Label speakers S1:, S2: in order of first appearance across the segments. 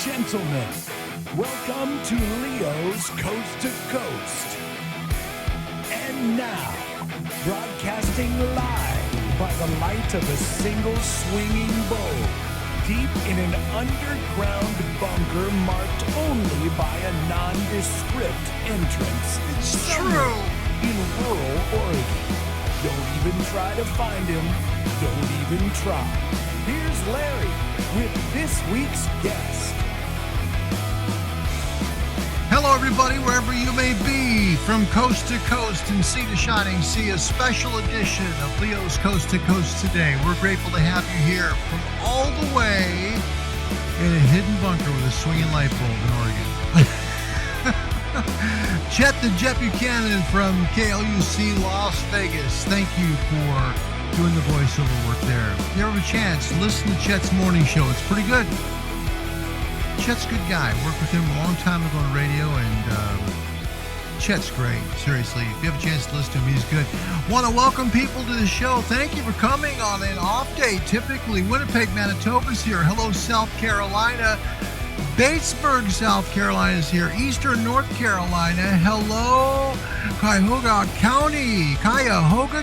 S1: gentlemen, welcome to Leo's Coast to Coast. And now, broadcasting live by the light of a single swinging bulb, deep in an underground bunker marked only by a nondescript entrance.
S2: It's true.
S1: In rural Oregon. Don't even try to find him. Don't even try. Here's Larry with this week's guest.
S2: Hello, everybody, wherever you may be, from coast to coast and sea to shining sea, a special edition of Leo's Coast to Coast today. We're grateful to have you here from all the way in a hidden bunker with a swinging light bulb in Oregon. Chet the Jet Buchanan from KLUC Las Vegas. Thank you for doing the voiceover work there. If you ever have a chance, listen to Chet's morning show. It's pretty good. Chet's a good guy. Worked with him a long time ago on radio, and Chet's great. Seriously, if you have a chance to listen to him, he's good. Want to welcome people to the show. Thank you for coming on an off day. Typically, Winnipeg, Manitoba's here. Hello, South Carolina. Batesburg, South Carolina is here. Eastern North Carolina. Hello, Cuyahoga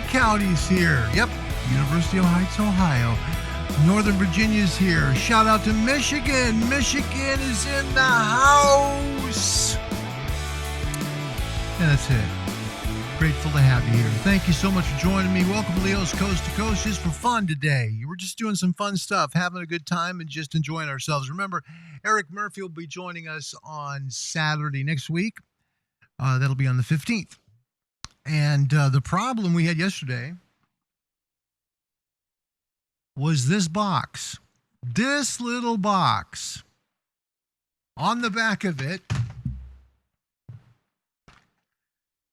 S2: County's here. Yep, University of Heights, Ohio. Northern Virginia's here. Shout out to Michigan. Michigan is in the house. And that's it. Grateful to have you here. Thank you so much for joining me. Welcome to Leo's Coast to Coast, just for fun today. We're just doing some fun stuff, having a good time, and just enjoying ourselves. Remember, Eric Murphy will be joining us on Saturday next week. That'll be on the 15th. And the problem we had yesterday was this box. This little box. On the back of it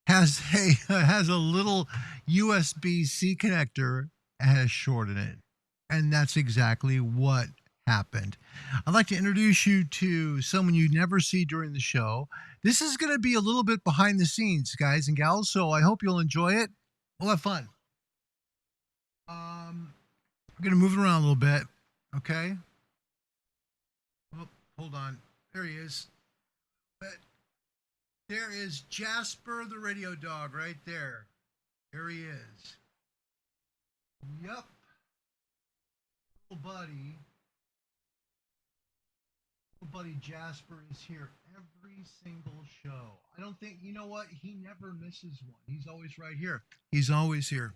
S2: has a little USB-C connector and has a short in it. And that's exactly what happened. I'd like to introduce you to someone you never see during the show. This is going to be a little bit behind the scenes, guys and gals, so I hope you'll enjoy it. We'll have fun. I'm going to move it around a little bit, okay? Oh, hold on. There he is. There is Jasper the radio dog right there. There he is. Yep. Little buddy Jasper is here every single show. I don't think, you know what? He never misses one. He's always right here. He's always here.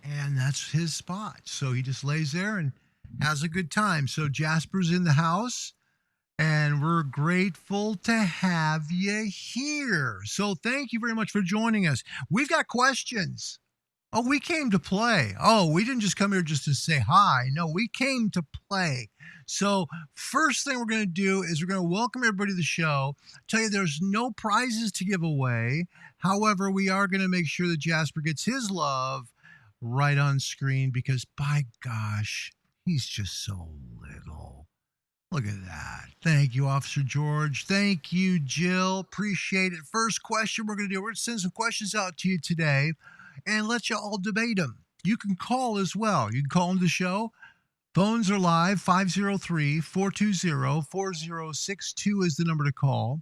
S2: And that's his spot. So he just lays there and has a good time. So Jasper's in the house. And we're grateful to have you here. So thank you very much for joining us. We've got questions. Oh, we came to play. Oh, we didn't just come here just to say hi. No, we came to play. So first thing we're going to do is we're going to welcome everybody to the show. Tell you there's no prizes to give away. However, we are going to make sure that Jasper gets his love right on screen because, by gosh, he's just so little. Look at that. Thank you, Officer George. Thank you, Jill. Appreciate it. First question we're going to send some questions out to you today and let you all debate them. You can call as well. You can call into the show. Phones are live. 503-420-4062 is the number to call.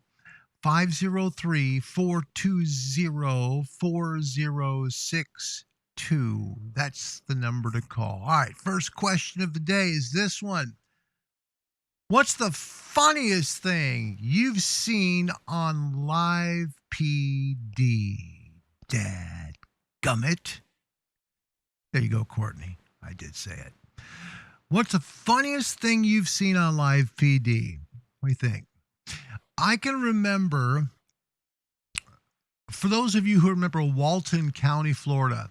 S2: 503-420-4062. That's the number to call. All right, first question of the day is this one. What's the funniest thing you've seen on Live PD? Dadgummit. There you go, Courtney. I did say it. What's the funniest thing you've seen on Live PD? What do you think? I can remember, for those of you who remember Walton County, Florida,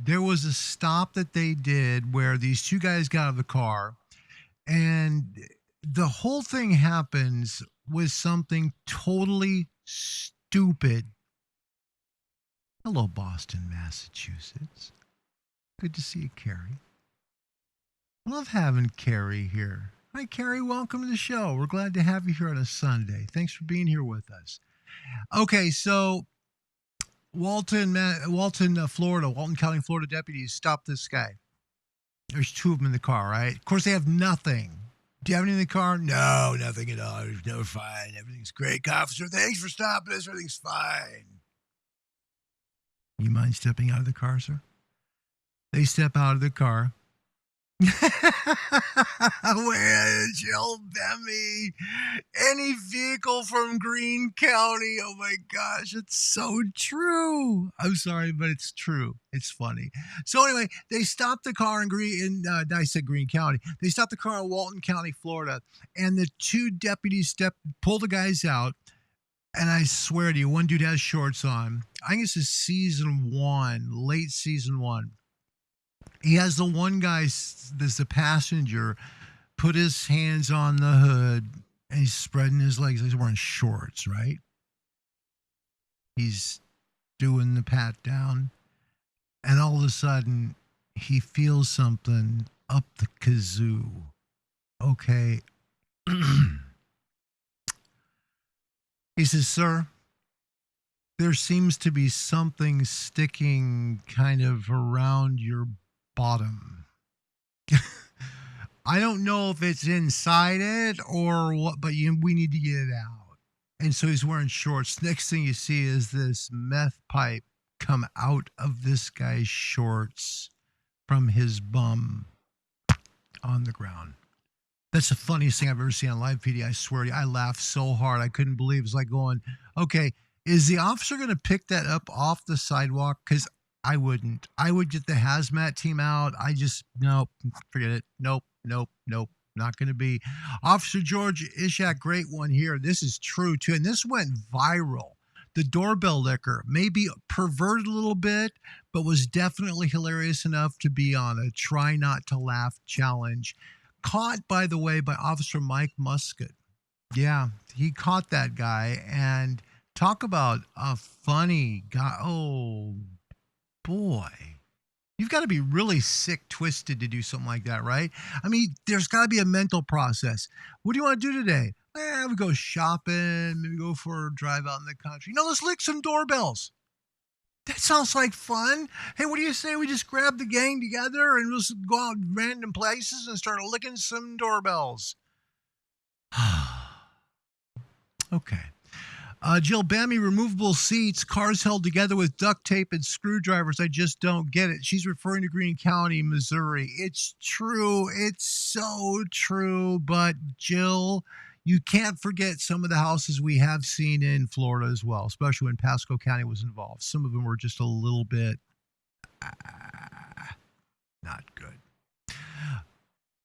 S2: there was a stop that they did where these two guys got out of the car and the whole thing happens with something totally stupid. Hello, Boston, Massachusetts. Good to see you, Carrie. Love having Carrie here. Hi, Carrie. Welcome to the show. We're glad to have you here on a Sunday. Thanks for being here with us. Okay, so Walton, Florida, Walton County, Florida deputies stopped this guy. There's two of them in the car, right? Of course, they have nothing. Do you have anything in the car? No, nothing at all. No, fine. Everything's great. Officer, thanks for stopping us. Everything's fine. You mind stepping out of the car, sir? They step out of the car. Where is Jill Bemmy? Any vehicle from Greene County. Oh my gosh, it's so true. I'm sorry, but it's true. It's funny. So anyway, they stopped the car in I said Greene County. They stopped the car in Walton County, Florida, and the two deputies pull the guys out. And I swear to you, one dude has shorts on. I think this is season 1, late season 1. He has the one guy, there's the passenger, put his hands on the hood, and he's spreading his legs. He's wearing shorts, right? He's doing the pat down. And all of a sudden, he feels something up the kazoo. Okay. He says, sir, there seems to be something sticking kind of around your bottom. I don't know if it's inside it or what, but we need to get it out. And so he's wearing shorts. Next thing you see is this meth pipe come out of this guy's shorts from his bum on the ground. That's the funniest thing I've ever seen on live PD. I swear to you, I laughed so hard. I couldn't believe it. It's like going, okay, is the officer going to pick that up off the sidewalk? Because I wouldn't. I would get the hazmat team out. Nope, forget it. Nope. Not going to be. Officer George Ishak, great one here. This is true, too. And this went viral. The doorbell licker, maybe perverted a little bit, but was definitely hilarious enough to be on a try not to laugh challenge. Caught, by the way, by Officer Mike Muscat. Yeah, he caught that guy. And talk about a funny guy. Oh, boy. You've got to be really sick twisted to do something like that, right? I mean, there's got to be a mental process. What do you want to do today? We go shopping, maybe go for a drive out in the country. No, let's lick some doorbells. That sounds like fun. Hey, what do you say we just grab the gang together and we'll just go out random places and start licking some doorbells? Okay. Jill Bammy, removable seats, cars held together with duct tape and screwdrivers. I just don't get it. She's referring to Greene County, Missouri. It's true. It's so true. But Jill, you can't forget some of the houses we have seen in Florida as well, especially when Pasco County was involved. Some of them were just a little bit not good.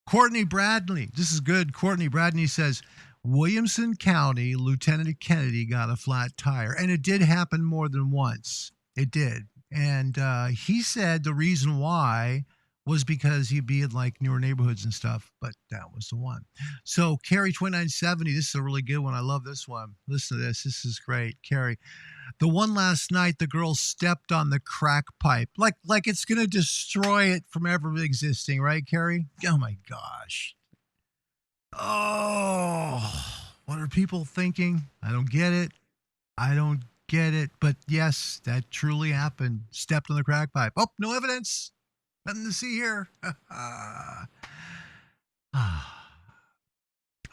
S2: Courtney Bradley. This is good. Courtney Bradley says, Williamson County, Lieutenant Kennedy got a flat tire. And it did happen more than once. It did. And he said the reason why was because he'd be in like newer neighborhoods and stuff, but that was the one. So Carrie 2970, this is a really good one. I love this one. Listen to this. This is great. Carrie, the one last night, the girl stepped on the crack pipe like it's going to destroy it from ever existing. Right, Carrie? Oh my gosh. Oh, what are people thinking? I don't get it. But yes, that truly happened. Stepped on the crack pipe. Oh, no evidence. Nothing to see here. I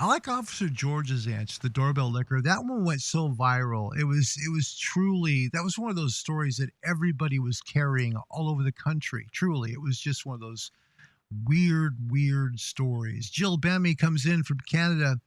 S2: like Officer George's answer, the doorbell licker. That one went so viral. It was truly, that was one of those stories that everybody was carrying all over the country. Truly, it was just one of those weird stories. Jill Bemmy comes in from Canada,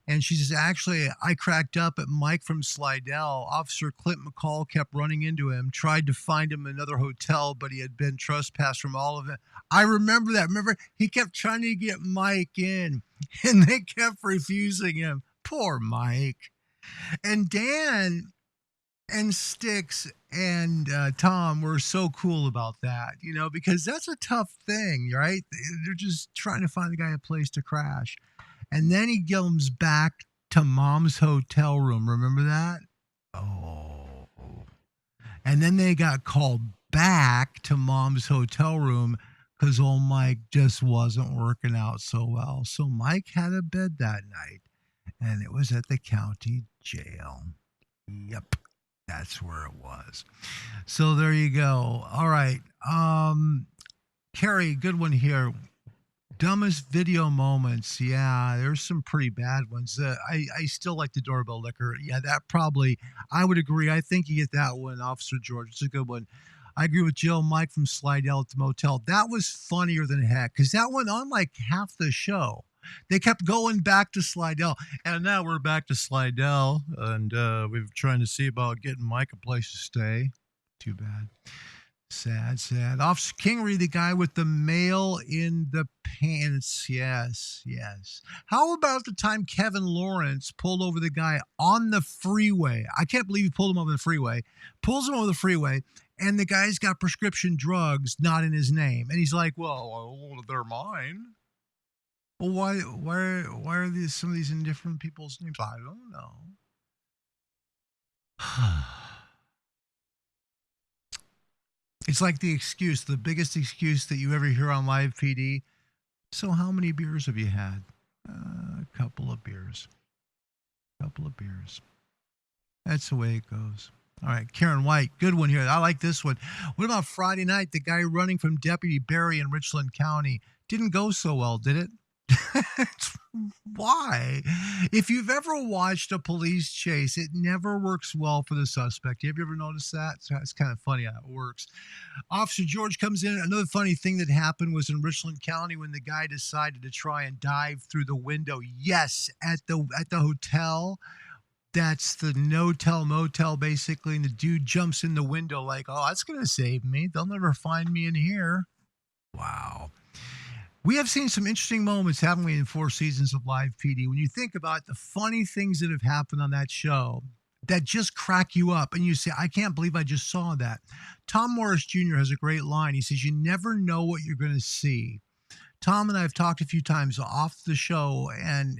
S2: and she says, actually, I cracked up at Mike from Slidell. Officer Clint McCall kept running into him, tried to find him another hotel, but he had been trespassed from all of it. I remember that. Remember, he kept trying to get Mike in, and they kept refusing him. Poor Mike. And Dan and Sticks and Tom were so cool about that, because that's a tough thing, right? They're just trying to find the guy a place to crash. And then he comes back to Mom's hotel room. Remember that? Oh. And then they got called back to Mom's hotel room because old Mike just wasn't working out so well. So Mike had a bed that night, and it was at the county jail. Yep. That's where it was. So there you go. All right. Carrie, good one here. Dumbest video moments. Yeah, there's some pretty bad ones. I still like the doorbell licker. Yeah, that probably, I would agree. I think you get that one, Officer George. It's a good one. I agree with Jill. Mike from Slidell at the motel. That was funnier than heck because that went on like half the show. They kept going back to Slidell. And now we're back to Slidell. And we're trying to see about getting Mike a place to stay. Too bad. Sad, sad. Officer Kingery, the guy with the mail in the pants. Yes, yes. How about the time Kevin Lawrence pulled over the guy on the freeway? I can't believe he pulled him over the freeway. Pulls him over the freeway, and the guy's got prescription drugs not in his name. And he's like, well, they're mine. Well, why are these some of these in different people's names? I don't know. It's like the excuse, the biggest excuse that you ever hear on live PD. So how many beers have you had? A couple of beers. That's the way it goes. All right, Karen White, good one here. I like this one. What about Friday night? The guy running from Deputy Barry in Richland County. Didn't go so well, did it? Why? If you've ever watched a police chase, it never works well for the suspect. Have you ever noticed that? So it's kind of funny how it works. Officer George comes in. Another funny thing that happened was in Richland County when the guy decided to try and dive through the window. Yes, at the hotel. That's the no-tell motel, basically. And the dude jumps in the window like, oh, that's going to save me. They'll never find me in here. Wow. We have seen some interesting moments, haven't we, in 4 seasons of Live PD? When you think about the funny things that have happened on that show that just crack you up and you say, I can't believe I just saw that. Tom Morris Jr. has a great line. He says, you never know what you're going to see. Tom and I have talked a few times off the show and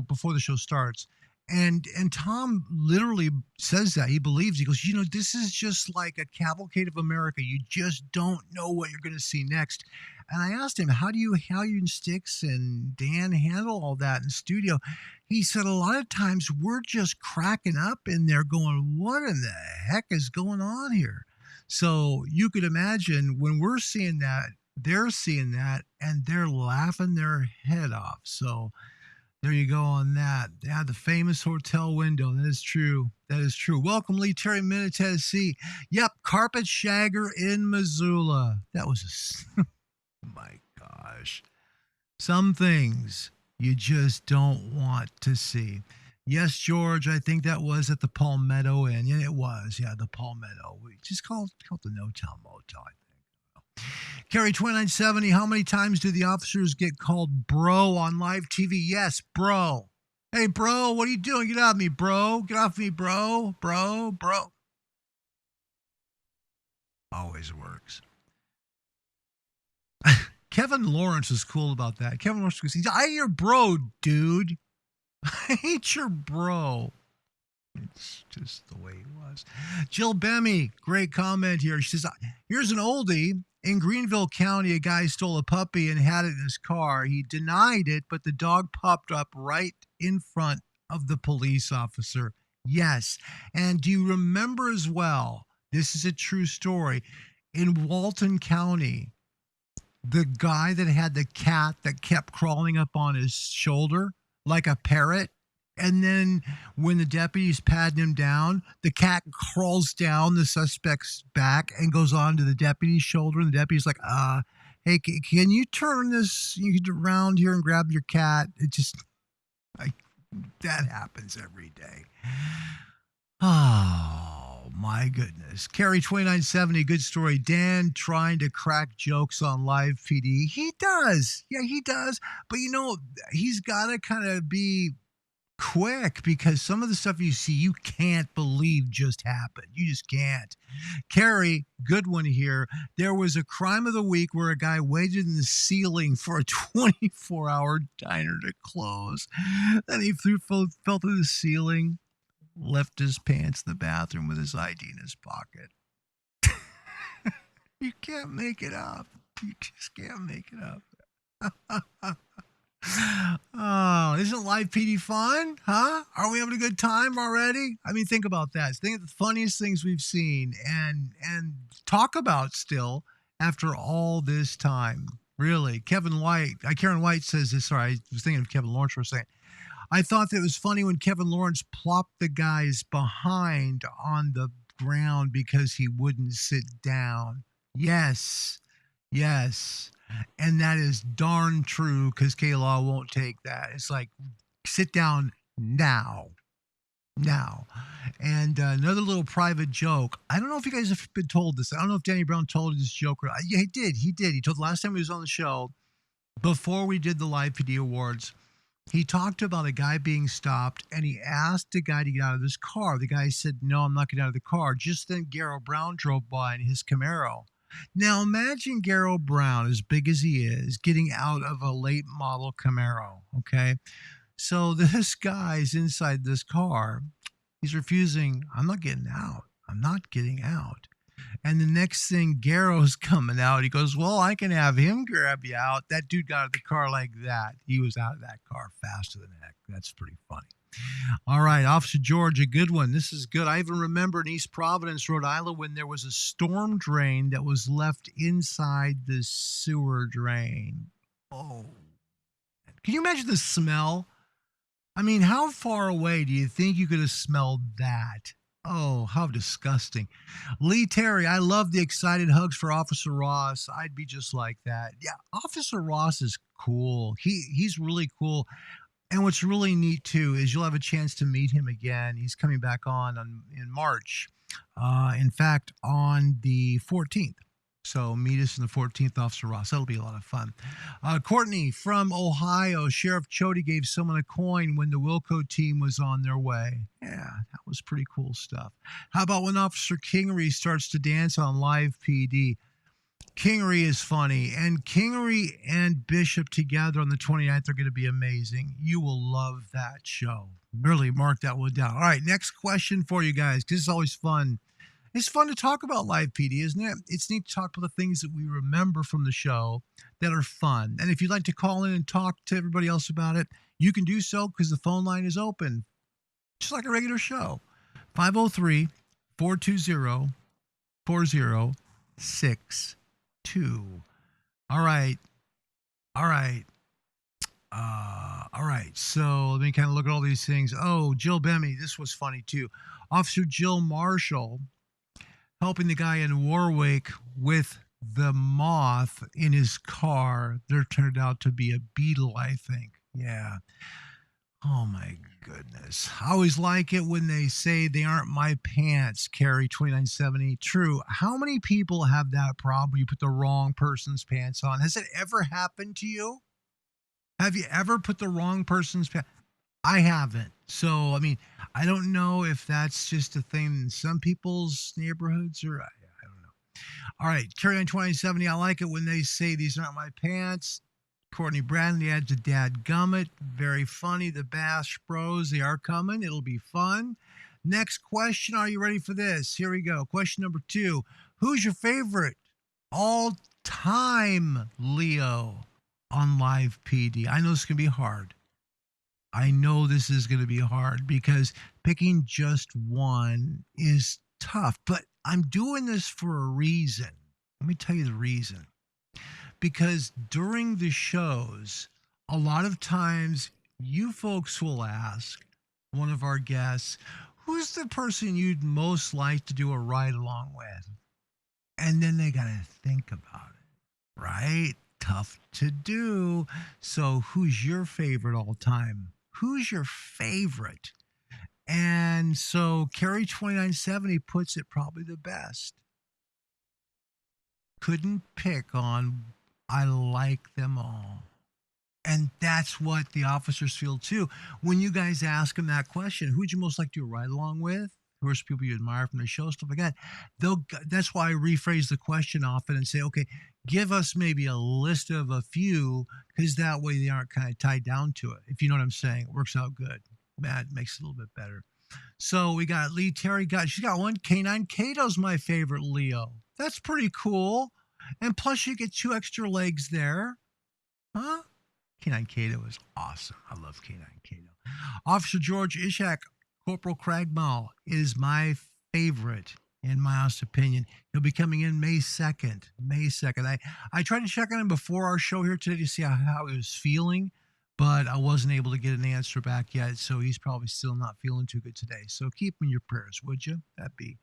S2: before the show starts. And Tom literally says that. He believes, he goes, this is just like a cavalcade of America. You just don't know what you're going to see next. And I asked him, how do you and Sticks and Dan handle all that in studio? He said, a lot of times we're just cracking up in there going, what in the heck is going on here? So you could imagine when we're seeing that, they're seeing that, and they're laughing their head off. So there you go on that. Yeah, the famous hotel window. That is true. Welcome, Lee Terry, Minute, Tennessee. Yep, Carpet Shagger in Missoula. That was my gosh. Some things you just don't want to see. Yes, George, I think that was at the Palmetto Inn. Yeah, it was. Yeah, the Palmetto. We just call it the No-Tell Motel, I think. Carrie 2970, how many times do the officers get called bro on live TV? Yes, bro. Hey, bro, what are you doing? Get off me, bro. Get off me, bro. Bro. Always works. Kevin Lawrence is cool about that. Kevin Lawrence goes, I ain't your bro, dude. I ain't your bro. It's just the way he was. Jill Bemmy, great comment here. She says, here's an oldie. In Greenville County, a guy stole a puppy and had it in his car. He denied it, but the dog popped up right in front of the police officer. Yes. And do you remember as well, this is a true story, in Walton County, the guy that had the cat that kept crawling up on his shoulder like a parrot? And then when the deputies pat him down, the cat crawls down the suspect's back and goes on to the deputy's shoulder. And the deputy's like, hey, can you turn this around here and grab your cat? It just, that happens every day. Oh, my goodness. Carrie 2970, good story. Dan trying to crack jokes on live PD. He does. Yeah, he does. But, he's got to kind of be quick because some of the stuff you see, you can't believe just happened. You just can't. Carrie, good one here. There was a crime of the week where a guy waited in the ceiling for a 24-hour diner to close. Then he fell through the ceiling, left his pants in the bathroom with his ID in his pocket. You can't make it up. You just can't make it up. Oh, isn't live PD fun? Huh? Are we having a good time already? I mean, think about that. Think of the funniest things we've seen and talk about still after all this time. Really. Kevin White, Karen White says this. Sorry, I was thinking of Kevin Lawrence for a second. I thought that it was funny when Kevin Lawrence plopped the guy's behind on the ground because he wouldn't sit down. Yes. Yes. And that is darn true because K-Law won't take that. It's like, sit down now. Now. And another little private joke. I don't know if you guys have been told this. I don't know if Danny Brown told this joke. Yeah, he did. He did. He told the last time he was on the show, before we did the Live PD Awards, he talked about a guy being stopped, and he asked the guy to get out of his car. The guy said, no, I'm not getting out of the car. Just then, Garrow Brown drove by in his Camaro. Now, imagine Garrow Brown, as big as he is, getting out of a late model Camaro, okay? So this guy's inside this car. He's refusing. I'm not getting out. I'm not getting out. And the next thing, Garrow's coming out. He goes, well, I can have him grab you out. That dude got out of the car like that. He was out of that car faster than heck. That's pretty funny. All right, Officer George, a good one. This is good. I even remember in East Providence, Rhode Island, when there was a storm drain that was left inside the sewer drain. Oh. Can you imagine the smell? I mean, how far away do you think you could have smelled that? Oh, how disgusting. Lee Terry, I love the excited hugs for Officer Ross. I'd be just like that. Yeah, Officer Ross is cool. He's really cool. And what's really neat, too, is you'll have a chance to meet him again. He's coming back on in March. In fact, on the 14th. So meet us on the 14th, Officer Ross. That'll be a lot of fun. Courtney from Ohio. Sheriff Chody gave someone a coin when the Wilco team was on their way. Yeah, that was pretty cool stuff. How about when Officer Kingery starts to dance on Live PD? Kingery is funny, and Kingery and Bishop together on the 29th are going to be amazing. You will love that show. Really mark that one down. All right, next question for you guys, because it's always fun. It's fun to talk about Live PD, isn't it? It's neat to talk about the things that we remember from the show that are fun. And if you'd like to call in and talk to everybody else about it, you can do so because the phone line is open, just like a regular show. 503-420-4062. All right. All right. So let me kind of look at all these things. Oh, Jill Bemmy. This was funny too. Officer Jill Marshall helping the guy in Warwick with the moth in his car. There turned out to be a beetle, I think. Yeah. Oh my goodness. I always like it when they say they aren't my pants, Carrie 2970. True. How many people have that problem? You put the wrong person's pants on. Has it ever happened to you? Have you ever put the wrong person's pants? I haven't. So, I mean, I don't know if that's just a thing in some people's neighborhoods or I don't know. All right, Carry on 2070. I like it when they say these aren't my pants. Courtney Bradley adds a dad gummit. Very funny. The Bash Bros, they are coming. It'll be fun. Next question. Are you ready for this? Here we go. Question number 2. Who's your favorite all-time Leo on Live PD? I know this can be hard. I know this is going to be hard because picking just one is tough, but I'm doing this for a reason. Let me tell you the reason. Because during the shows, a lot of times you folks will ask one of our guests, who's the person you'd most like to do a ride along with? And then they got to think about it, right? Tough to do. So who's your favorite all time? Who's your favorite? And so Carrie 2970 puts it probably the best. Couldn't pick on, I like them all. And that's what the officers feel too. When you guys ask them that question, who'd you most like to ride along with? Who are some people you admire from the show, stuff like that. That's why I rephrase the question often and say, okay, give us maybe a list of a few, because that way they aren't kind of tied down to it. If you know what I'm saying, it works out good. That makes it a little bit better. So we got Lee Terry. She's got one. K9 Kato's my favorite Leo. That's pretty cool. And plus you get 2 extra legs there. Huh? K9 Kato is awesome. I love K9 Kato. Officer George Ishak, Corporal Cragmaw is my favorite in my honest opinion. He'll be coming in May 2nd. May 2nd. I tried to check on him before our show here today to see how he was feeling, but I wasn't able to get an answer back yet. So he's probably still not feeling too good today. So keep him in your prayers, would you? That'd be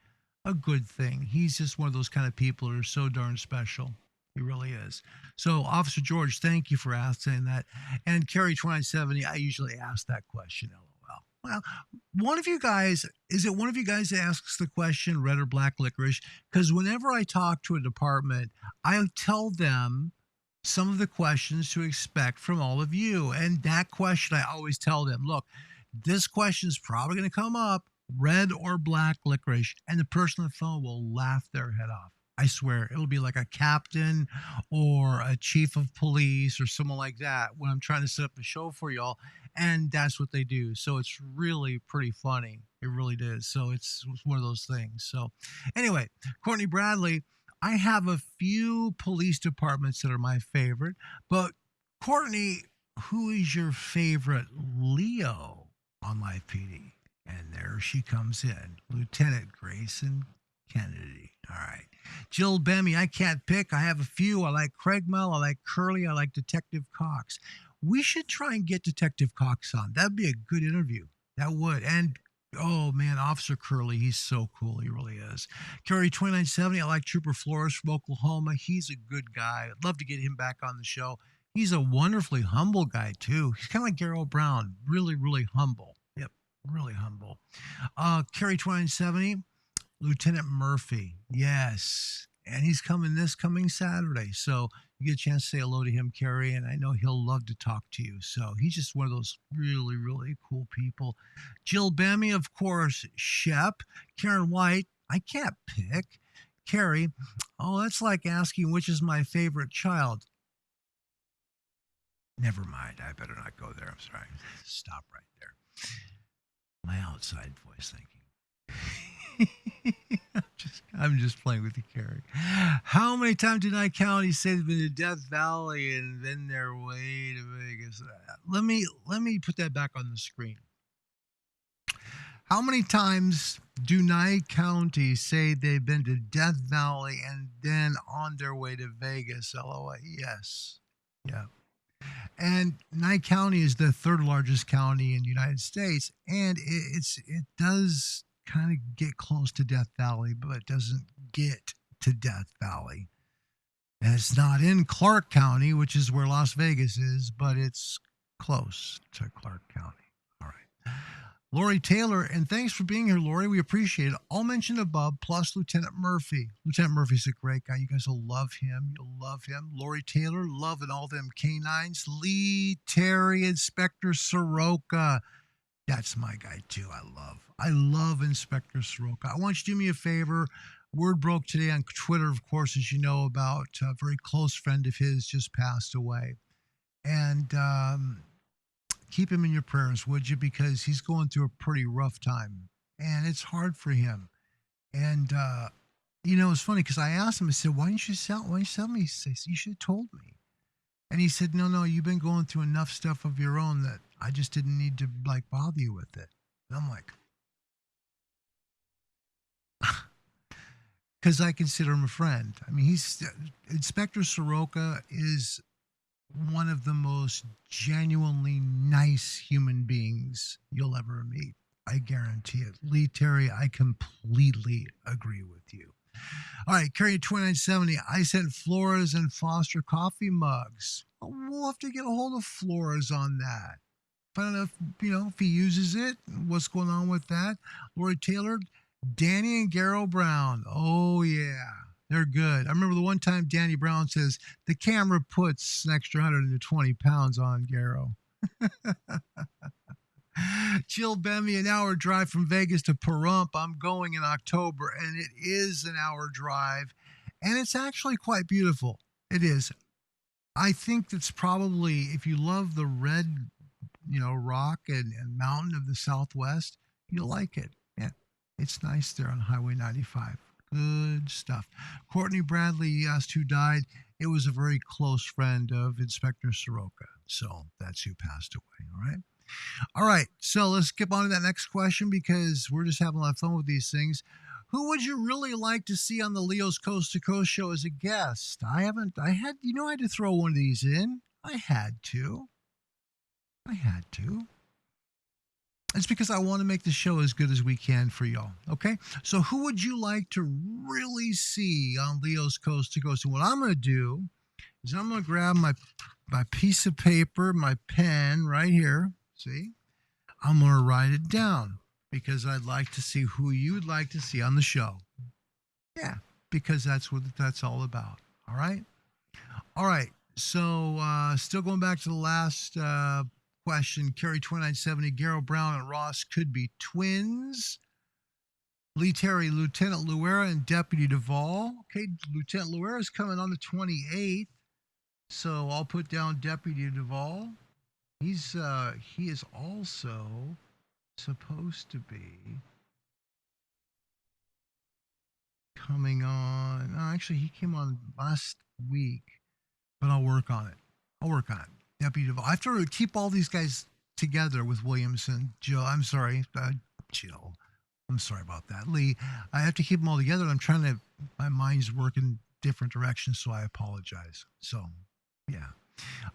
S2: a good thing. He's just one of those kind of people who are so darn special. He really is. So, Officer George, thank you for asking that. And Carrie 2070, I usually ask that question, LOL. Well, is it one of you guys that asks the question, red or black licorice? Because whenever I talk to a department, I tell them some of the questions to expect from all of you. And that question, I always tell them, look, this question is probably going to come up, red or black licorice. And the person on the phone will laugh their head off. I swear, it'll be like a captain or a chief of police or someone like that when I'm trying to set up the show for y'all. And that's what they do. So it's really pretty funny. It really is. So it's one of those things. So anyway, Courtney Bradley, I have a few police departments that are my favorite. But Courtney, who is your favorite Leo on Live PD? And there she comes in, Lieutenant Grayson Kennedy. All right. Jill Bemmy, I can't pick. I have a few. I like Craig Mel. I like Curly. I like Detective Cox. We should try and get Detective Cox on. That'd be a good interview. That would. And, oh, man, Officer Curly, he's so cool. He really is. Carrie 2970, I like Trooper Flores from Oklahoma. He's a good guy. I'd love to get him back on the show. He's a wonderfully humble guy, too. He's kind of like Garrow Brown. Really, really humble. Yep, really humble. Carrie 2970. Lieutenant Murphy, yes. And he's coming this coming Saturday. So you get a chance to say hello to him, Carrie, and I know he'll love to talk to you. So he's just one of those really, really cool people. Jill Bammy, of course, Shep. Karen White, I can't pick. Carrie, oh, that's like asking which is my favorite child. Never mind. I better not go there. I'm sorry. Stop right there. My outside voice thinking. I'm just playing with you, Carrie. How many times did Nye County say they've been to Death Valley and then their way to Vegas? Let me put that back on the screen. How many times do Nye County say they've been to Death Valley and then on their way to Vegas? LOL. Yes. Yeah. And Nye County is the third largest county in the United States, and it does kind of get close to Death Valley, but it doesn't get to Death Valley. And it's not in Clark County, which is where Las Vegas is, but it's close to Clark County. All right. Lori Taylor, and thanks for being here, Lori. We appreciate it. All mentioned above, plus Lieutenant Murphy. Lieutenant Murphy's a great guy. You guys will love him. You'll love him. Lori Taylor, loving all them canines. Lee, Terry, Inspector Soroka. That's my guy, too. I love Inspector Soroka. I want you to do me a favor. Word broke today on Twitter, of course, as you know, about a very close friend of his just passed away. And keep him in your prayers, would you? Because he's going through a pretty rough time. And it's hard for him. And, it's funny because I asked him, I said, why didn't you tell me? He said, you should have told me. And he said, no, you've been going through enough stuff of your own that I just didn't need to bother you with it. And I'm like, because I consider him a friend. I mean, Inspector Soroka is one of the most genuinely nice human beings you'll ever meet. I guarantee it. Lee Terry, I completely agree with you. All right, Carrie 2970. I sent Flores and Foster coffee mugs. We'll have to get a hold of Flores on that. Find out if he uses it. What's going on with that? Lori Taylor, Danny and Garrow Brown. Oh yeah, they're good. I remember the one time Danny Brown says the camera puts an extra 120 pounds on Garrow. Jill Bemmy, an hour drive from Vegas to Pahrump. I'm going in October, and it is an hour drive, and it's actually quite beautiful. It is. I think that's probably, if you love the red, rock and mountain of the Southwest, you'll like it. Yeah, it's nice there on Highway 95. Good stuff. Courtney Bradley asked who died. It was a very close friend of Inspector Soroka, so that's who passed away. All right, so let's skip on to that next question because we're just having a lot of fun with these things. Who would you really like to see on the Leo's Coast to Coast show as a guest? I had to throw one of these in. I had to. It's because I want to make the show as good as we can for y'all. Okay. So who would you like to really see on Leo's Coast to Coast? And what I'm going to do is I'm going to grab my piece of paper, my pen right here. See, I'm going to write it down because I'd like to see who you'd like to see on the show. Yeah, because that's what that's all about. All right. All right. So still going back to the last question. Carrie 2970, Garrow Brown and Ross could be twins. Lee Terry, Lieutenant Luera and Deputy Duvall. Okay, Lieutenant Luera is coming on the 28th. So I'll put down Deputy Duvall. He is also supposed to be coming on. Actually, he came on last week, but I'll work on it. Deputy Duvall. I have to keep all these guys together with Williamson. Jill, I'm sorry. Jill, I'm sorry about that. Lee, I have to keep them all together. My mind's working different directions, so I apologize. So, yeah.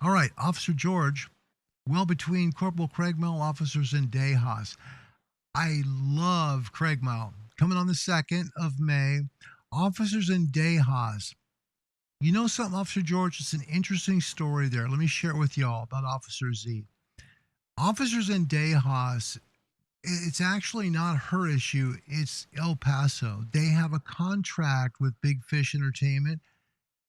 S2: All right, Officer George. Well, between Corporal Craigmile, officers, and Dejas. I love Craigmile. Coming on the 2nd of May. Officers and Dejas. You know something, Officer George? It's an interesting story there. Let me share it with y'all about Officer Z. Officers and Dejas, it's actually not her issue. It's El Paso. They have a contract with Big Fish Entertainment.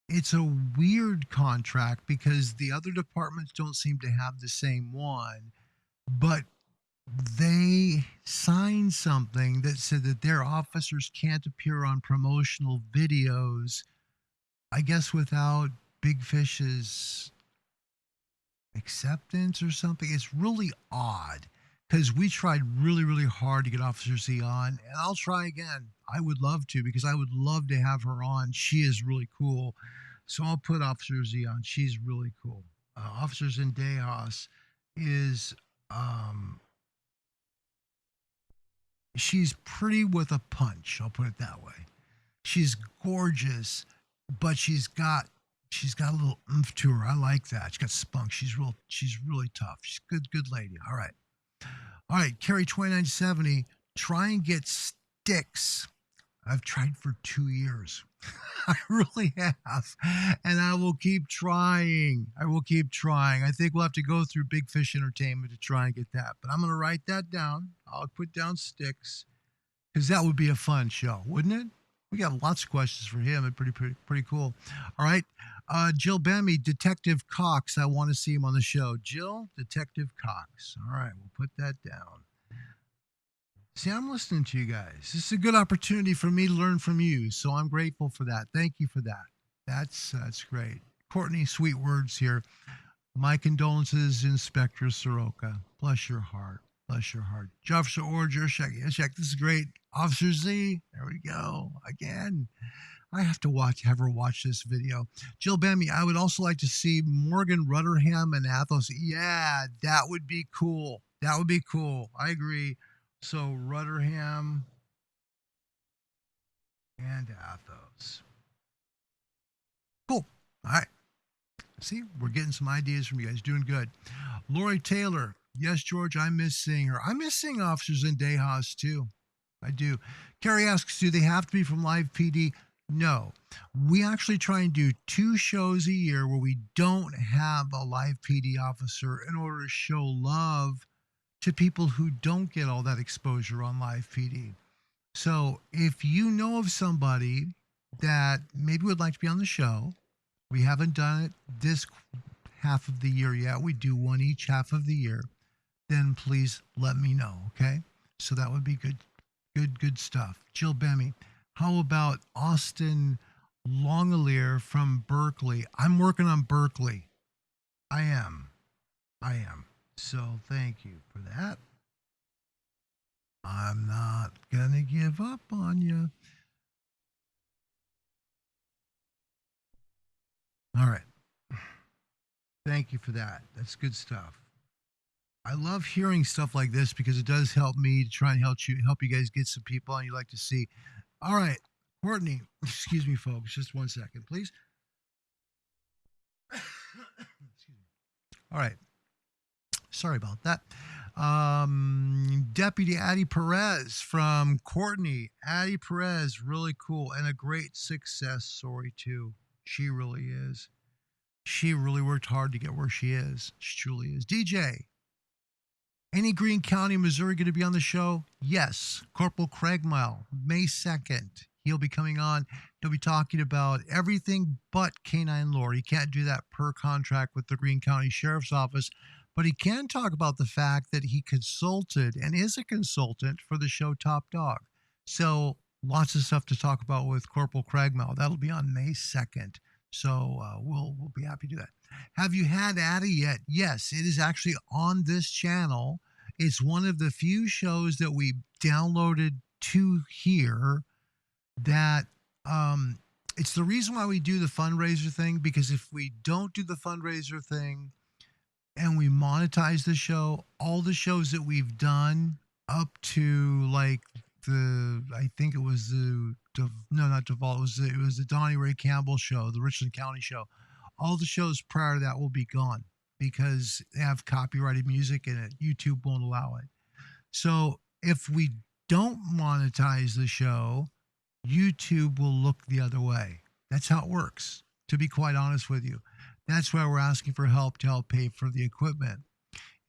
S2: It's a weird contract because the other departments don't seem to have the same one, but they signed something that said that their officers can't appear on promotional videos, I guess without Big Fish's acceptance or something. It's really odd because we tried really, really hard to get Officer Z on, and I'll try again. I would love to because I would love to have her on. She is really cool. So I'll put Officer Z on. She's really cool. Officers in Dejas is, she's pretty with a punch. I'll put it that way. She's gorgeous, but she's got a little oomph to her. I like that. She's got spunk. She's really tough. She's a good lady. All right. Carrie 2970. Try and get sticks. I've tried for 2 years. I really have. And I will keep trying. I think we'll have to go through Big Fish Entertainment to try and get that. But I'm going to write that down. I'll put down sticks because that would be a fun show, wouldn't it? We got lots of questions for him. It's pretty cool. All right. Jill Bemmy, Detective Cox. I want to see him on the show. Jill, Detective Cox. All right. We'll put that down. See, I'm listening to you guys. This is a good opportunity for me to learn from you. So I'm grateful for that. Thank you for that. That's great. Courtney, sweet words here. My condolences, Inspector Soroka. Bless your heart. Officer Orge, Yershak, this is great. Officer Z, there we go. Again. I have to have her watch this video. Jill Bammy, I would also like to see Morgan Rutherham and Athos. Yeah, that would be cool. I agree. So Rutherham and Athos. Cool. All right. See, we're getting some ideas from you guys. Doing good. Lori Taylor. Yes, George, I miss seeing her. I miss seeing officers in Dejas too. I do. Carrie asks, do they have to be from Live PD? No. We actually try and do 2 shows a year where we don't have a Live PD officer in order to show love to people who don't get all that exposure on Live PD. So if you know of somebody that maybe would like to be on the show, we haven't done it this half of the year yet. We do one each half of the year. Then please let me know, okay? So that would be good stuff. Jill Bemmy, how about Austin Longalier from Berkeley? I'm working on Berkeley. I am. So thank you for that. I'm not going to give up on you. All right. Thank you for that. That's good stuff. I love hearing stuff like this because it does help me to try and help you guys get some people on you like to see. All right, Courtney. Excuse me, folks. Just 1 second, please. Excuse me. All right. Sorry about that. Deputy Addie Perez from Courtney. Addie Perez, really cool and a great success story, too. She really is. She really worked hard to get where she is. She truly is. DJ, any Greene County, Missouri going to be on the show? Yes. Corporal Craig Mile, May 2nd. He'll be coming on. He'll be talking about everything but canine lore. He can't do that per contract with the Greene County Sheriff's Office, but he can talk about the fact that he consulted and is a consultant for the show Top Dog. So lots of stuff to talk about with Corporal Craig Mile. That'll be on May 2nd. So we'll be happy to do that. Have you had Addie yet? Yes, it is actually on this channel. It's one of the few shows that we downloaded to here that it's the reason why we do the fundraiser thing, because if we don't do the fundraiser thing and we monetize the show, all the shows that we've done up to like I think it was not Duvall, it was the Donnie Ray Campbell show, the Richland County show. All the shows prior to that will be gone because they have copyrighted music in it. YouTube won't allow it. So if we don't monetize the show, YouTube will look the other way. That's how it works, to be quite honest with you. That's why we're asking for help to help pay for the equipment.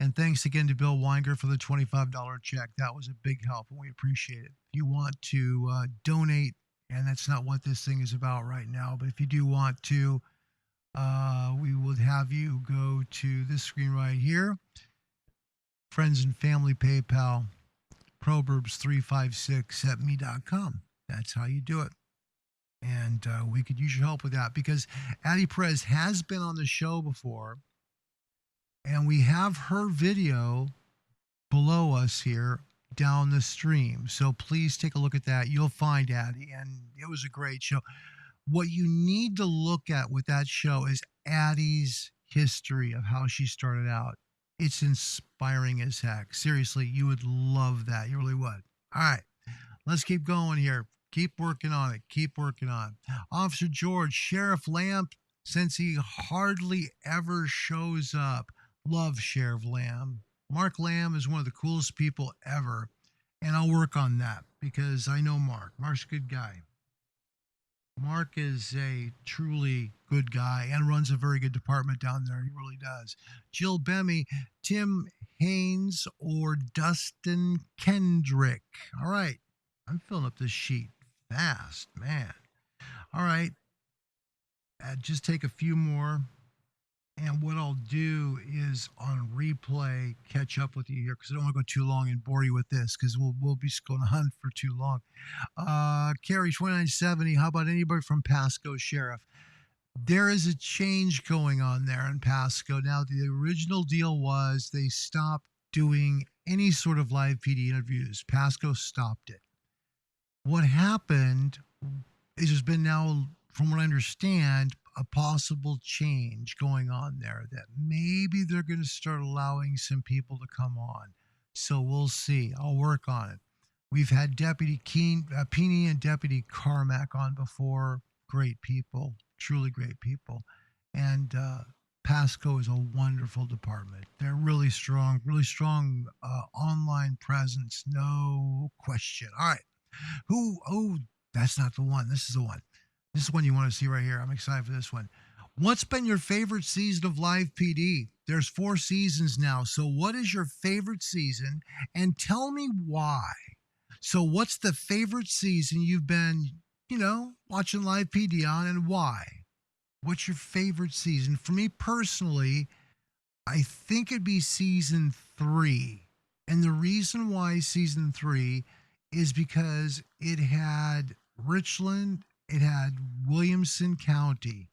S2: And thanks again to Bill Weinger for the $25 check. That was a big help, and we appreciate it. If you want to donate, and that's not what this thing is about right now, but if you do want to, we would have you go to this screen right here. Friends and Family PayPal, Proverbs356 at me.com. That's how you do it. And we could use your help with that because Addie Perez has been on the show before. And we have her video below us here down the stream. So please take a look at that. You'll find Addie. And it was a great show. What you need to look at with that show is Addie's history of how she started out. It's inspiring as heck. Seriously, you would love that. You really would. All right. Let's keep going here. Keep working on it. Keep working on it. Officer George, Sheriff Lamb, since he hardly ever shows up. Love Sheriff Lamb. Mark Lamb is one of the coolest people ever. And I'll work on that because I know Mark. Mark's a good guy. Mark is a truly good guy and runs a very good department down there. He really does. Jill Bemmy, Tim Haynes, or Dustin Kendrick. All right. I'm filling up this sheet fast, man. All right. Just take a few more. And what I'll do is on replay, catch up with you here because I don't want to go too long and bore you with this because we'll be going on for too long. Carrie 2970, how about anybody from Pasco, Sheriff? There is a change going on there in Pasco. Now, the original deal was they stopped doing any sort of live PD interviews. Pasco stopped it. What happened is there's been now, from what I understand, a possible change going on there that maybe they're going to start allowing some people to come on. So we'll see. I'll work on it. We've had Deputy Peeney and Deputy Carmack on before. Great people, truly great people. And Pasco is a wonderful department. They're really strong online presence, no question. All right. Oh, that's not the one. This is the one. This is one you want to see right here. I'm excited for this one. What's been your favorite season of Live PD? There's 4 seasons now. So what is your favorite season? And tell me why. So what's the favorite season you've been, watching Live PD on and why? What's your favorite season? For me personally, I think it'd be season 3. And the reason why season 3 is because it had Richland, it had Williamson County,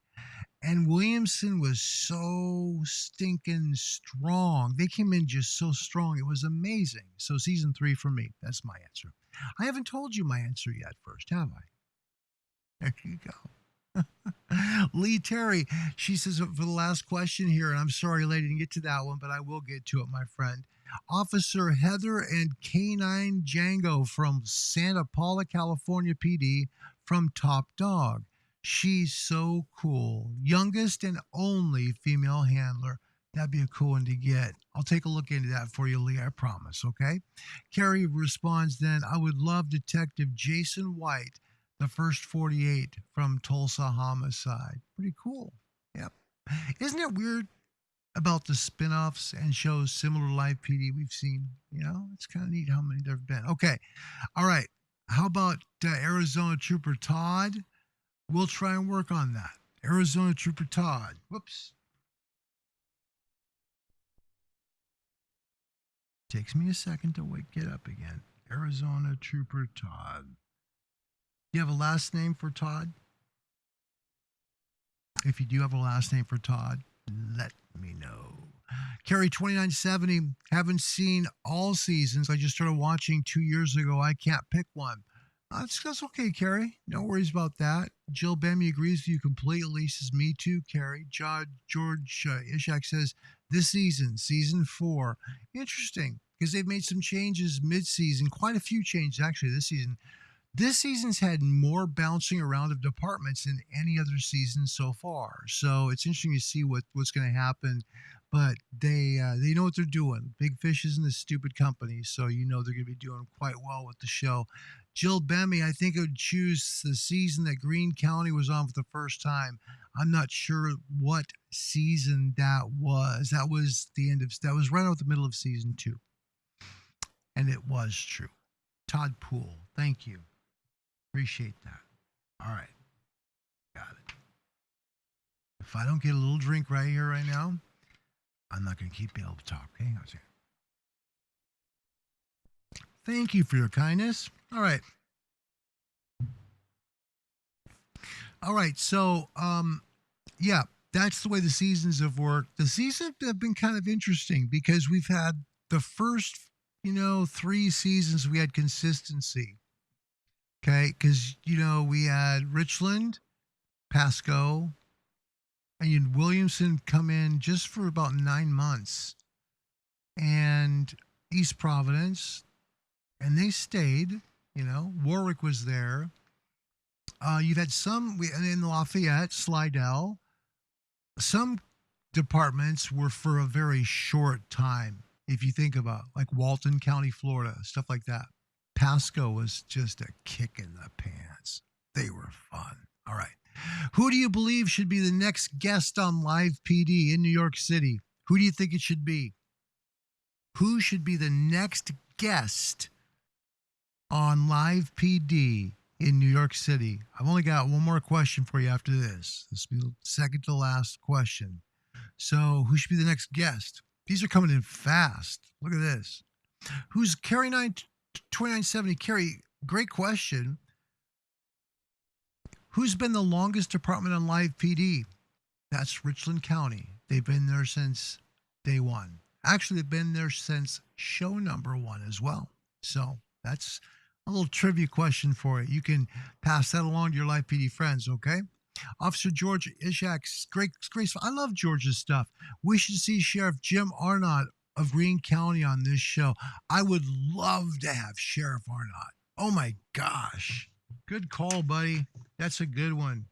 S2: and Williamson was so stinking strong. They came in just so strong. It was amazing. So season 3 for me. That's my answer. I haven't told you my answer yet first, have I? There you go. Lee Terry, she says for the last question here, and I'm sorry, lady, didn't get to that one, but I will get to it, my friend. Officer Heather and Canine Django from Santa Paula, California PD from Top Dog. She's so cool. Youngest and only female handler. That'd be a cool one to get. I'll take a look into that for you, Lee, I promise, okay? Carrie responds then, I would love Detective Jason White, the first 48 from Tulsa Homicide. Pretty cool. Yep. Isn't it weird about the spin-offs and shows similar to Live PD we've seen? You know, it's kind of neat how many there have been. Okay. All right. How about Arizona Trooper Todd? We'll try and work on that. Arizona Trooper Todd. Whoops. Takes me a second to get up again. Arizona Trooper Todd. Do you have a last name for Todd? If you do have a last name for Todd, let me know. Carrie 2970, haven't seen all seasons. I just started watching 2 years ago. I can't pick one. That's okay, Carrie. No worries about that. Jill Bemmy agrees with you completely. Says, me too, Carrie. George Ishak says, this season, season 4. Interesting, because they've made some changes mid-season. Quite a few changes, actually, this season. This season's had more bouncing around of departments than any other season so far. So it's interesting to see what's going to happen. But they know what they're doing. Big Fish isn't a stupid company, so you know they're going to be doing quite well with the show. Jill Bemmy, I think I would choose the season that Greene County was on for the first time. I'm not sure what season that was. That was right out the middle of season 2. And it was true. Todd Poole, thank you. Appreciate that. All right. Got it. If I don't get a little drink right here, right now, I'm not going to keep being able to talk. Hang on a second. Thank you for your kindness. All right. All right. So, yeah, that's the way the seasons have worked. The seasons have been kind of interesting because we've had the first, 3 seasons we had consistency. Okay. Because, we had Richland, Pasco, and Williamson come in just for about 9 months. And East Providence, and they stayed, Warwick was there. You've had some in Lafayette, Slidell. Some departments were for a very short time, if you think about like Walton County, Florida, stuff like that. Pasco was just a kick in the pants. They were fun. All right. Who do you believe should be the next guest on Live PD in New York City? Who do you think it should be? Who should be the next guest on Live PD in New York City? I've only got one more question for you after this. This will be the second to last question. So who should be the next guest? These are coming in fast. Look at this. Who's Carrie 2970? Carrie, great question. Who's been the longest department on Live PD? That's Richland County. They've been there since day one. Actually, they've been there since show number 1 as well. So that's a little trivia question for you. You can pass that along to your Live PD friends, okay? Officer George Ishak's great. I love George's stuff. We should see Sheriff Jim Arnott of Greene County on this show. I would love to have Sheriff Arnott. Oh my gosh. Good call, buddy. That's a good one.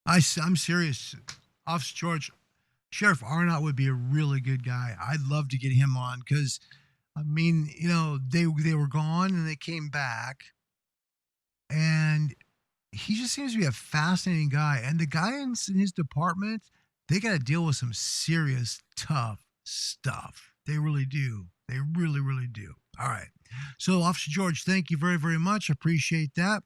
S2: I'm serious. Officer George, Sheriff Arnott would be a really good guy. I'd love to get him on because, they were gone and they came back. And he just seems to be a fascinating guy. And the guy in his department, they got to deal with some serious, tough stuff. They really do. They really, really do. All right. So, Officer George, thank you very, very much. Appreciate that.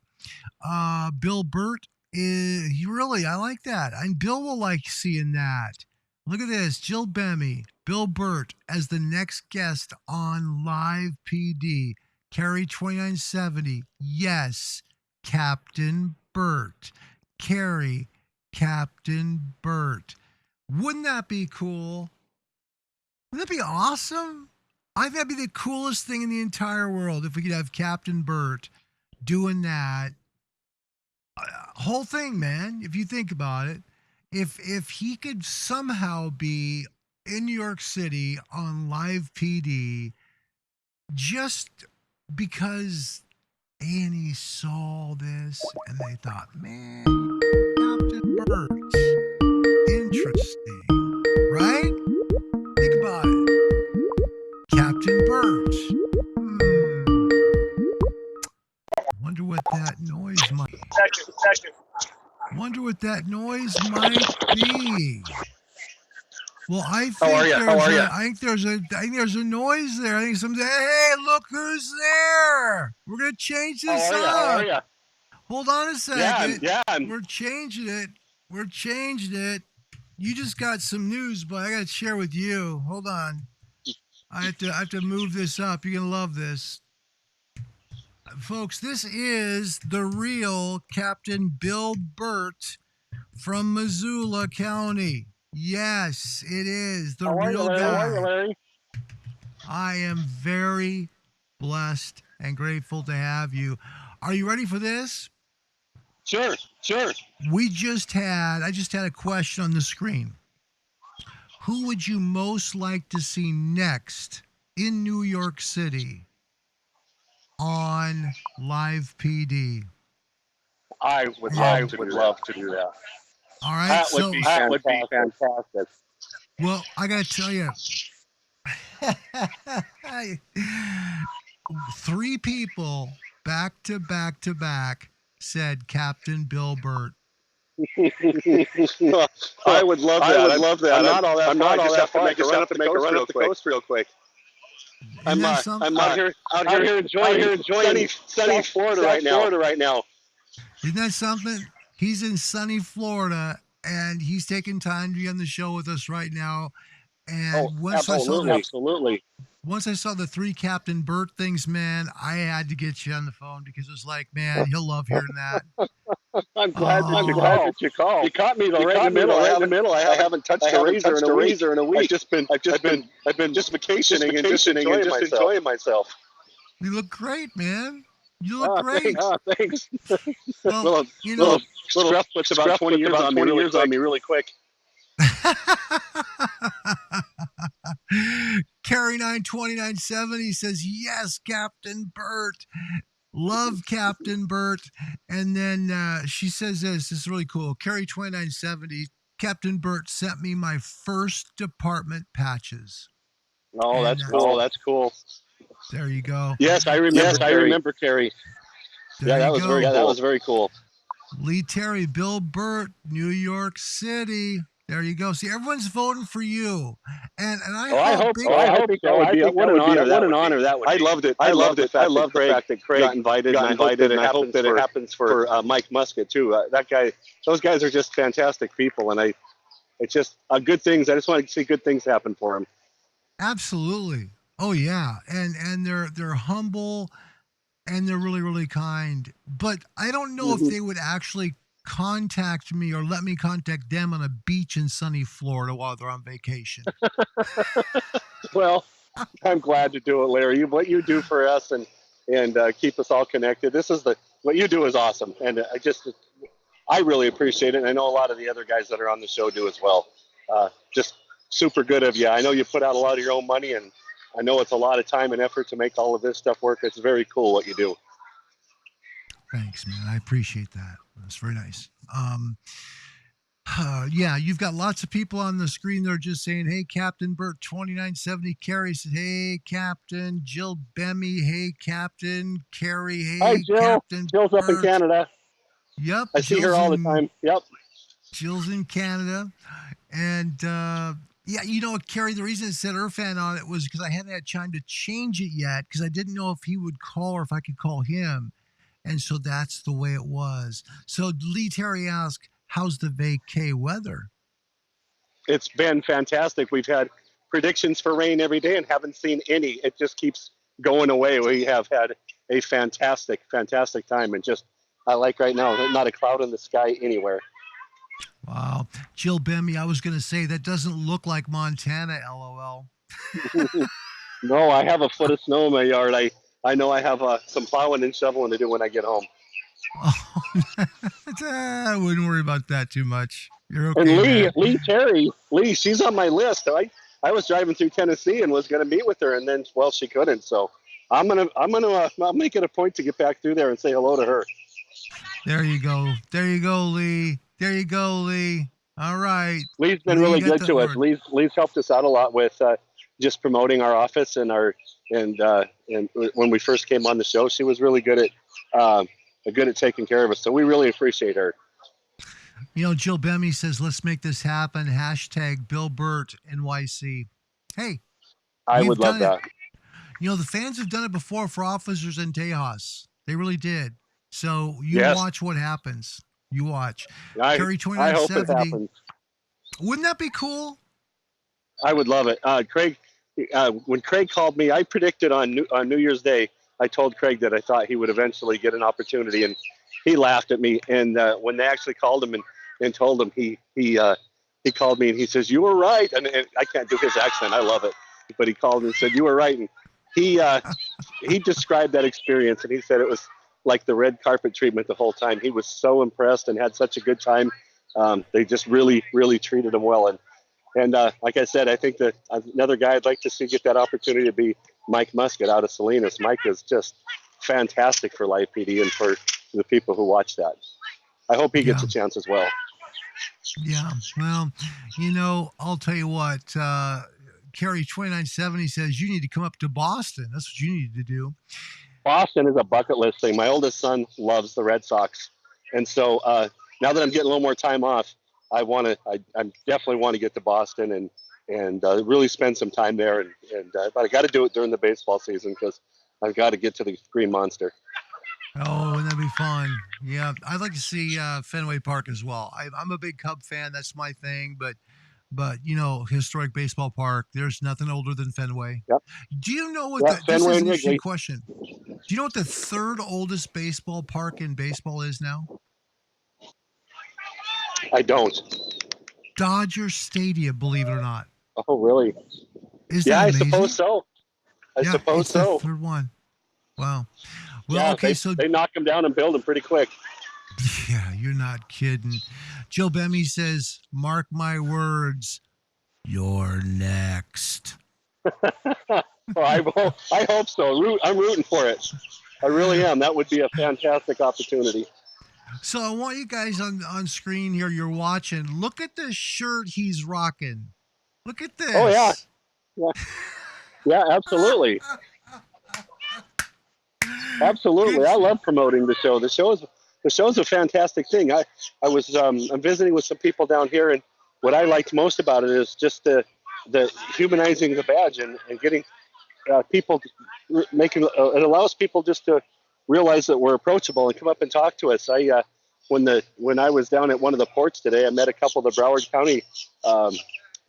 S2: Bill Burt, I like that. And Bill will like seeing that. Look at this. Jill Bemmy, Bill Burt as the next guest on Live PD. Carrie 2970. Yes, Captain Burt. Carrie, Captain Burt. Wouldn't that be cool? Wouldn't that be awesome? I think that'd be the coolest thing in the entire world if we could have Captain Burt doing that. Whole thing, man. If you think about it, if he could somehow be in New York City on live PD just because A&E saw this and they thought, man, Captain Bert, interesting, right? Think about it. Captain Bert. Wonder what that noise might be. Wonder what that noise might be. Well, I think there's a noise there. I think somebody, hey, look who's there. We're gonna change this up.
S3: How are ya?
S2: Hold on a second.
S3: Yeah.
S2: We're changing it. You just got some news, but I gotta share with you. Hold on. I have to move this up. You're gonna love this. Folks, this is the real Captain Bill Burt from Missoula County. Yes, it is the real guy.
S3: How are you, Larry?
S2: I am very blessed and grateful to have you. Are you ready for this?
S3: Sure.
S2: I just had a question on the screen. Who would you most like to see next in New York City on Live PD?
S3: I would love to do that.
S2: All right.
S3: That would be fantastic.
S2: Well, I got to tell you, 3 people back to back said Captain Bill Burt.
S3: I would love that. I'm not all that far. I just have to make a run up the coast real quick. I'm out here enjoying sunny Florida right now.
S2: Isn't that something? He's in sunny Florida, and he's taking time to be on the show with us right now. And
S3: absolutely.
S2: Once I saw the 3 Captain Burt things, man, I had to get you on the phone because it was like, man, he'll love hearing that.
S3: I'm glad that you called. You caught me right in the middle. I haven't touched a razor in a week. I've just vacationing and just enjoying myself.
S2: You look great, man. You look great.
S3: Thanks.
S2: Well,
S3: little stress puts about 20 years on me really quick.
S2: Carrie 92970 says, yes, Captain Burt. Love Captain Burt. And then she says this is really cool. Carrie 2970, Captain Burt sent me my first department patches.
S3: Oh, that's cool. That's cool.
S2: There you go.
S3: Yes, I remember Carrie. That was very cool.
S2: Lee Terry, Bill Burt, New York City. There you go. See, everyone's voting for you, and I hope so.
S3: What an honor that would be. I loved it. I loved the fact that Craig got invited, and I hope that it happens for Mike Muscat too. Those guys are just fantastic people, and it's just good things. I just want to see good things happen for them.
S2: Absolutely. Oh yeah, and they're humble, and they're really, really kind. But I don't know if they would actually contact me or let me contact them on a beach in sunny Florida while they're on vacation.
S3: Well, I'm glad to do it, Larry. What you do for us and keep us all connected. What you do is awesome, and I really appreciate it. And I know a lot of the other guys that are on the show do as well. Just super good of you. I know you put out a lot of your own money, and I know it's a lot of time and effort to make all of this stuff work. It's very cool what you do.
S2: Thanks, man. I appreciate that. That's very nice. Yeah, you've got lots of people on the screen that are just saying, hey, Captain Burt, 2970. Carrie said, hey, Captain. Jill Bemmy, hey, Captain. Carrie, hey,
S3: hi, Jill.
S2: Captain
S3: Jill's
S2: Burt.
S3: Up in Canada.
S2: Yep.
S3: I see her all the time. Yep.
S2: Jill's in Canada. And, yeah, you know, Carrie, the reason it said Irfan on it was because I hadn't had time to change it yet because I didn't know if he would call or if I could call him. And so that's the way it was. So Lee Terry asked, how's the vacay weather?
S3: It's been fantastic. We've had predictions for rain every day and haven't seen any. It just keeps going away. We have had a fantastic, fantastic time. And just, I like right now, not a cloud in the sky anywhere.
S2: Wow. Jill Bemmy, I was going to say, that doesn't look like Montana, LOL.
S3: No, I have a foot of snow in my yard. I I know I have some plowing and shoveling to do when I get home.
S2: Oh, I wouldn't worry about that too much. You're okay,
S3: And
S2: man.
S3: Lee, she's on my list. I was driving through Tennessee and was going to meet with her, and then she couldn't. So I'll make it a point to get back through there and say hello to her.
S2: There you go. There you go, Lee. There you go, Lee. All right.
S3: Lee's been really good to us. Lee's helped us out a lot with just promoting our office and when we first came on the show, she was really good at taking care of us. So we really appreciate her.
S2: Jill Bemmy says, let's make this happen. # Bill Burt NYC. Hey,
S3: I would love that.
S2: The fans have done it before for officers in Tejas. They really did. So watch what happens. You watch. Kerry 2970.
S3: I hope it happens.
S2: Wouldn't that be cool?
S3: I would love it. Craig, when Craig called me, I predicted on New Year's Day, I told Craig that I thought he would eventually get an opportunity, and he laughed at me. And when they actually called him and told him, he called me and he says, "You were right." And I can't do his accent. I love it. But he called and said, "You were right." And he described that experience, and he said it was like the red carpet treatment the whole time. He was so impressed and had such a good time. They just really, really treated him well. And like I said, I think that another guy I'd like to see get that opportunity to be Mike Muscat out of Salinas. Mike is just fantastic for Live PD and for the people who watch that. I hope he gets a chance as well.
S2: Yeah. Well, I'll tell you what, Kerry 2970 says you need to come up to Boston. That's what you need to do.
S3: Boston is a bucket list thing. My oldest son loves the Red Sox. And so now that I'm getting a little more time off, I definitely want to get to Boston and really spend some time there. But I got to do it during the baseball season because I've got to get to the Green Monster.
S2: Oh, wouldn't that be fun? Yeah, I'd like to see Fenway Park as well. I'm a big Cub fan. That's my thing. But historic baseball park. There's nothing older than Fenway.
S3: Yep.
S2: Do you know what? This is an interesting question. Do you know what the third oldest baseball park in baseball is now?
S3: I don't.
S2: Dodger Stadium, believe it or not.
S3: Oh, really?
S2: Is that amazing?
S3: I suppose so. I suppose so.
S2: The third one. Wow. Well,
S3: yeah,
S2: okay,
S3: they knock them down and build them pretty quick.
S2: Yeah, you're not kidding. Jill Bemmy says, "Mark my words, you're next."
S3: Well, I hope so. I'm rooting for it. I really am. That would be a fantastic opportunity.
S2: So I want you guys on screen here. You're watching. Look at the shirt he's rocking. Look at this.
S3: Oh yeah. Yeah, absolutely. Absolutely. I love promoting the show. The show's a fantastic thing. I'm visiting with some people down here, and what I liked most about it is just the humanizing the badge and getting people it allows people just to realize that we're approachable and come up and talk to us. When I was down at one of the ports today, I met a couple of the Broward County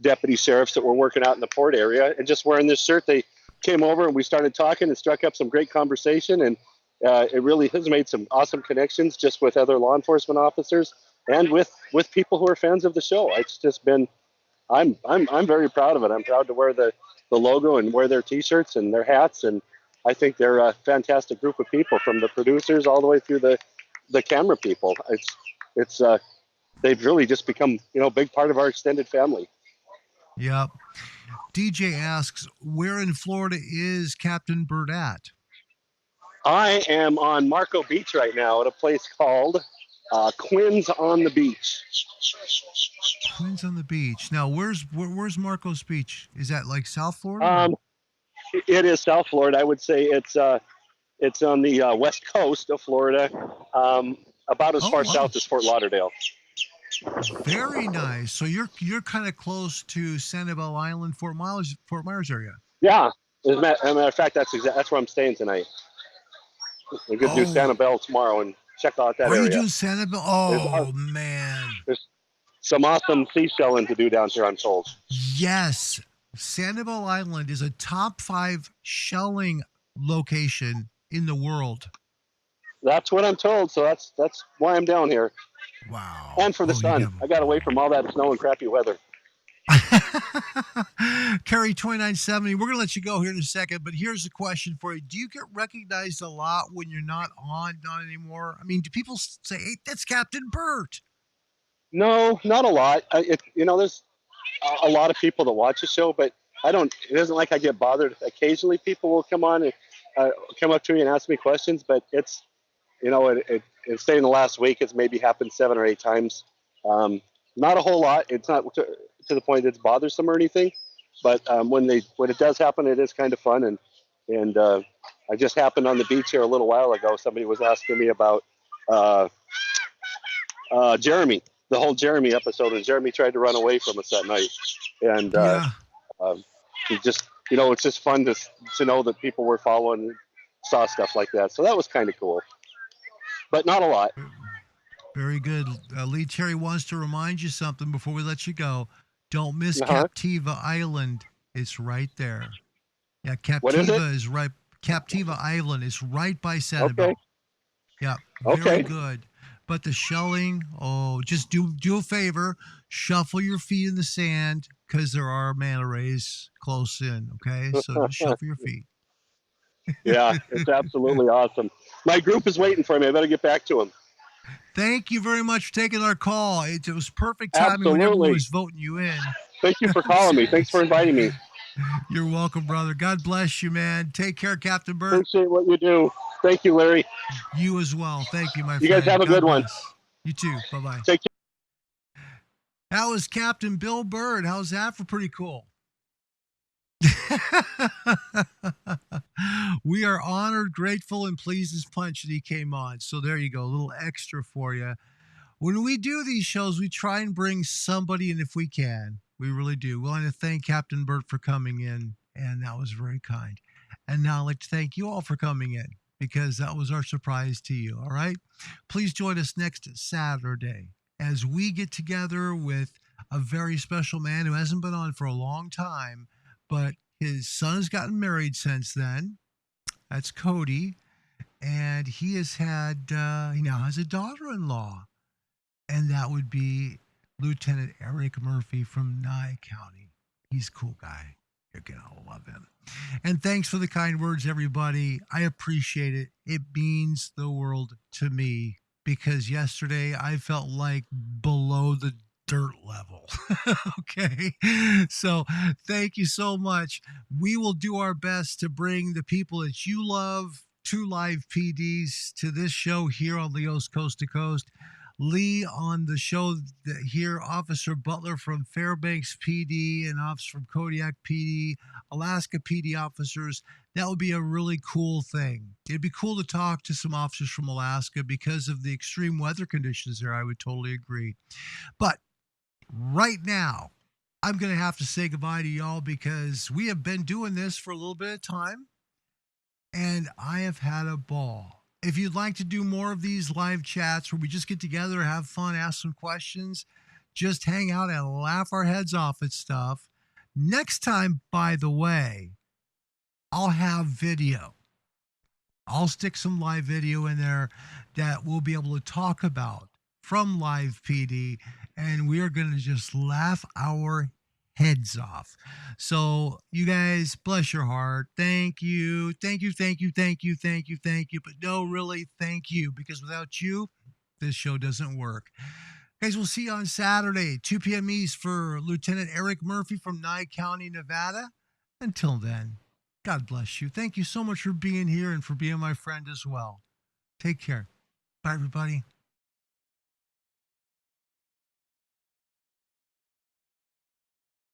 S3: deputy sheriffs that were working out in the port area, and just wearing this shirt, they came over and we started talking and struck up some great conversation, and it really has made some awesome connections just with other law enforcement officers and with people who are fans of the show. It's just been, I'm very proud of it. I'm proud to wear the logo and wear their T-shirts and their hats, and I think they're a fantastic group of people, from the producers all the way through the camera people. It's they've really just become a big part of our extended family.
S2: Yep. DJ asks, where in Florida is Captain Burt at?
S3: I am on Marco Beach right now at a place called Quinn's on the Beach.
S2: Quinn's on the Beach. Now, where's Marco's Beach? Is that like South Florida?
S3: It is South Florida. I would say it's on the west coast of Florida, about as far south as Fort Lauderdale.
S2: Very nice. So you're kind of close to Sanibel Island, Fort Myers area. Yeah.
S3: As a matter of fact, that's where I'm staying tonight. We're going to do Sanibel tomorrow and check out that area.
S2: Are you doing Sanibel? Oh, man.
S3: There's some awesome seashelling to do down here, I'm told.
S2: Yes. Sanibel Island is a top 5 shelling location in the world.
S3: That's what I'm told. So that's why I'm down here.
S2: Wow.
S3: And for the sun. I got away from all that snow and crappy weather.
S2: Carrie 2970, we're going to let you go here in a second, but here's a question for you. Do you get recognized a lot when you're not anymore? I mean, do people say, hey, that's Captain Bert?
S3: No, not a lot. There's a lot of people that watch the show, but it isn't like I get bothered. Occasionally people will come on and come up to me and ask me questions, but it's, it's say in the last week, it's maybe happened 7 or 8 times. Not a whole lot. It's not to the point that it's bothersome or anything, but when it does happen, it is kind of fun. And I just happened on the beach here a little while ago. Somebody was asking me about Jeremy, the whole Jeremy episode, and Jeremy tried to run away from us that night. And he just, it's just fun to know that people were following and saw stuff like that. So that was kind of cool, but not a lot.
S2: Very good. Lee Terry wants to remind you something before we let you go. Don't miss Captiva Island. It's right there. Yeah, Captiva is right. Captiva Island is right by Sanibel.
S3: Okay.
S2: Yeah, very good. But the shelling, just do a favor, shuffle your feet in the sand because there are manta rays close in, okay? So just shuffle your feet.
S3: Yeah, it's absolutely awesome. My group is waiting for me. I better get back to them.
S2: Thank you very much for taking our call. It was perfect timing when everyone was voting you in.
S3: Thank you for calling me. Thanks for inviting me.
S2: You're welcome, brother. God bless you, man. Take care, Captain Bert.
S3: Appreciate what you do. Thank you, Larry.
S2: You as well. Thank you, my friend.
S3: You guys have a good one.
S2: You too. Bye-bye.
S3: Take care.
S2: That was Captain Bill Bird. How's that for pretty cool? We are honored, grateful, and pleased as punch that he came on. So there you go. A little extra for you. When we do these shows, we try and bring somebody in if we can. We really do. We want to thank Captain Bert for coming in, and that was very kind. And now I'd like to thank you all for coming in because that was our surprise to you, all right? Please join us next Saturday as we get together with a very special man who hasn't been on for a long time, but his son has gotten married since then. That's Cody. And he has he now has a daughter-in-law. And that would be Lieutenant Eric Murphy from Nye County. He's a cool guy. You're going to love him. And thanks for the kind words, everybody. I appreciate it. It means the world to me because yesterday I felt like below the dirt level. Okay. So thank you so much. We will do our best to bring the people that you love to live PDs to this show here on Leo's Coast to Coast. Lee on the show here, Officer Butler from Fairbanks PD and Officer from Kodiak PD, Alaska PD officers. That would be a really cool thing. It'd be cool to talk to some officers from Alaska because of the extreme weather conditions there. I would totally agree. But right now, I'm going to have to say goodbye to y'all because we have been doing this for a little bit of time and I have had a ball. If you'd like to do more of these live chats where we just get together, have fun, ask some questions, just hang out and laugh our heads off at stuff. Next time, by the way, I'll have video. I'll stick some live video in there that we'll be able to talk about from live PD, and we are going to just laugh our heads off. So you guys, bless your heart. Thank you. Thank you. Thank you. Thank you. Thank you. Thank you. But no, really, thank you. Because without you, this show doesn't work. Guys, we'll see you on Saturday, 2 p.m. East for Lieutenant Eric Murphy from Nye County, Nevada. Until then, God bless you. Thank you so much for being here and for being my friend as well. Take care. Bye, everybody.